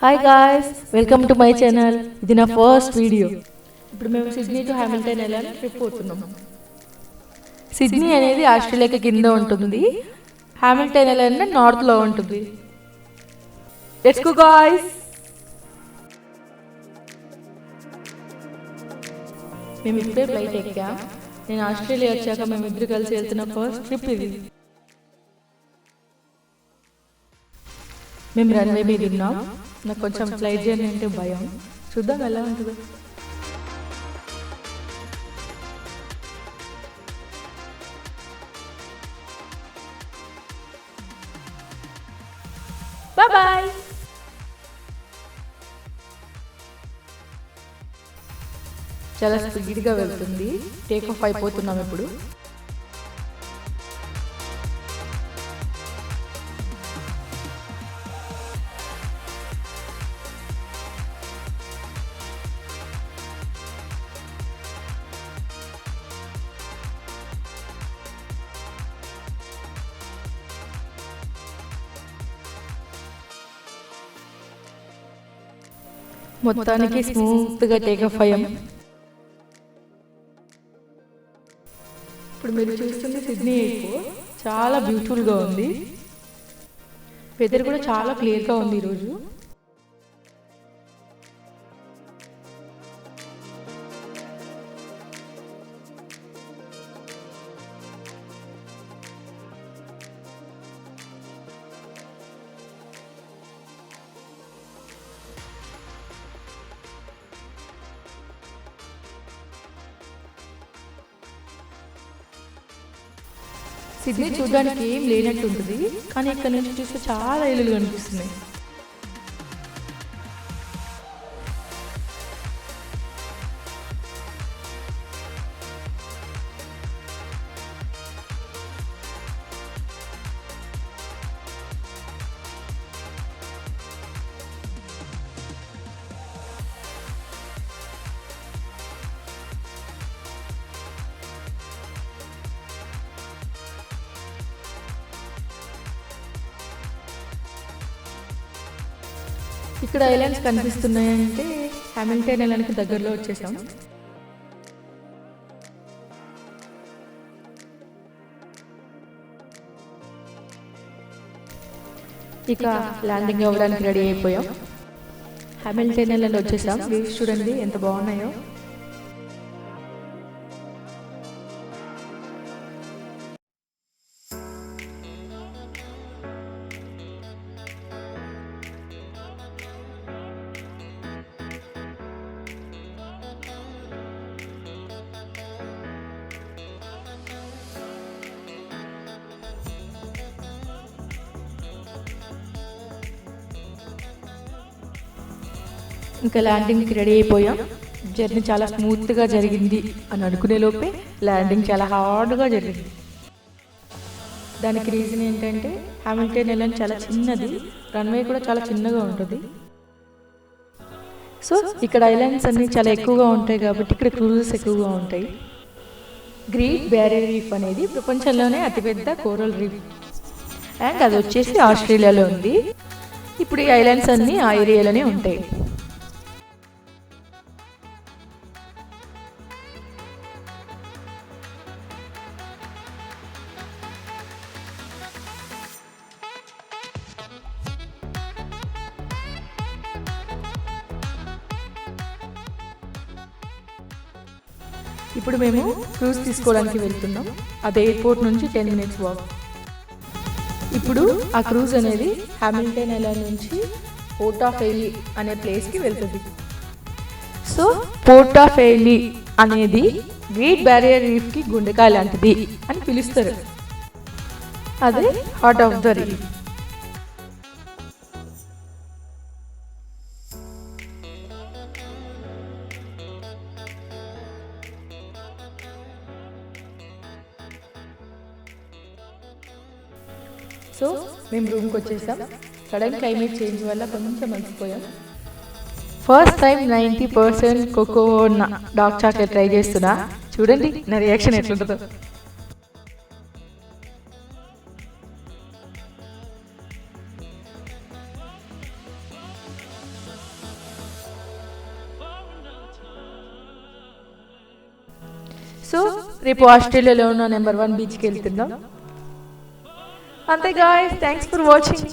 Hi guys, welcome to my channel. ఇది నా first video. ఇప్పుడు మేము సిడ్నీ టు హామిల్టన్ వెళ్ళాలని ట్రిప్ పోతున్నాం. సిడ్నీ అనేది ఆస్ట్రేలియాకి కింద ఉంటుంది, హామిల్టన్ వెళ్ళాలంటే నార్త్లో ఉంటుంది. Let's go guys. మేము ఇప్పుడే ఫ్లైట్ ఎక్కాం. నేను ఆస్ట్రేలియా వచ్చాక మేము ఇద్దరు కలిసి వెళ్తున్న ఫస్ట్ ట్రిప్ ఇది. మేము రన్వే మీద ఉన్నాం. నాకు కొంచెం ఫ్లైట్ జర్నీ అంటే భయం. చూద్దాం ఎలా ఉంటుందో. బాయ్. చాలా స్పీడ్గా వెళ్తుంది. టేక్ ఆఫ్ అయిపోతున్నాం ఇప్పుడు. మొత్తానికి స్మూత్గా టేక్ ఆఫ్ అయ్యాం. ఇప్పుడు మీరు చూస్తుంది సిడ్నీ ఎయిర్పోర్ట్. చాలా బ్యూటిఫుల్గా ఉంది. వెదర్ కూడా చాలా క్లియర్గా ఉంది ఈరోజు. సిడ్నీ చూడడానికి ఏం లేనట్టు ఉంటుంది, కానీ ఇక్కడ నుంచి చూస్తే చాలా ఇల్లులు కనిపిస్తున్నాయి. ఇక్కడ ఐలాండ్స్ కనిపిస్తున్నాయంటే హామిల్టన్ ఐలాండ్కి దగ్గరలో వచ్చేసాం. ఇక ల్యాండింగ్ అవ్వడానికి రెడీ అయిపోయాం. హామిల్టన్ ఐలాండ్ వచ్చేసాం. వ్యూస్ చూడండి ఎంత బాగున్నాయో. ఇంకా ల్యాండింగ్కి రెడీ అయిపోయాం. జర్నీ చాలా స్మూత్గా జరిగింది అని అనుకునే లోపే ల్యాండింగ్ చాలా హార్డ్గా జరిగింది. దానికి రీజన్ ఏంటంటే హామిల్టన్ ఐలాండ్ చాలా చిన్నది, రన్వే కూడా చాలా చిన్నగా ఉంటుంది. సో ఇక్కడ ఐలాండ్స్ అన్నీ చాలా ఎక్కువగా ఉంటాయి కాబట్టి ఇక్కడ క్రూజెస్ ఎక్కువగా ఉంటాయి. గ్రేట్ బ్యారియర్ రీఫ్ అనేది ప్రపంచంలోనే అతిపెద్ద కోరల్ రీఫ్, అండ్ అది వచ్చేసి ఆస్ట్రేలియాలో ఉంది. ఇప్పుడు ఈ ఐలాండ్స్ అన్నీ ఆ ఏరియాలోనే ఉంటాయి. ఇప్పుడు మేము క్రూజ్ తీసుకోవడానికి వెళ్తున్నాం. అది ఎయిర్పోర్ట్ నుంచి 10 minutes వాక్. ఇప్పుడు ఆ క్రూజ్ అనేది హామిల్టన్ ఐలాండ్ నుంచి పోర్ట్ ఆఫ్ ఎయిలీ అనే ప్లేస్కి వెళ్తుంది. సో పోర్ట్ ఆఫ్ ఎయిలీ అనేది గ్రేట్ బ్యారియర్ రీఫ్కి గుండెకాయ లాంటిది అని పిలుస్తారు. అదే heart of the reef. So మేము రూమ్కి వచ్చేసాం. సడన్ క్లైమేట్ చేంజ్ వల్ల కొంచెం అలసిపోయాం. First time 90% cocoa dark chocolate try చేస్తున్నా. చూడండి నా రియాక్షన్ ఎట్లుంటుందో. సో రేపు ఆస్ట్రేలియాలో ఉన్న నెంబర్ 1 బీచ్కి వెళ్తున్నాం. అంతే గాయ్స్, థ్యాంక్స్ ఫర్ వాచింగ్.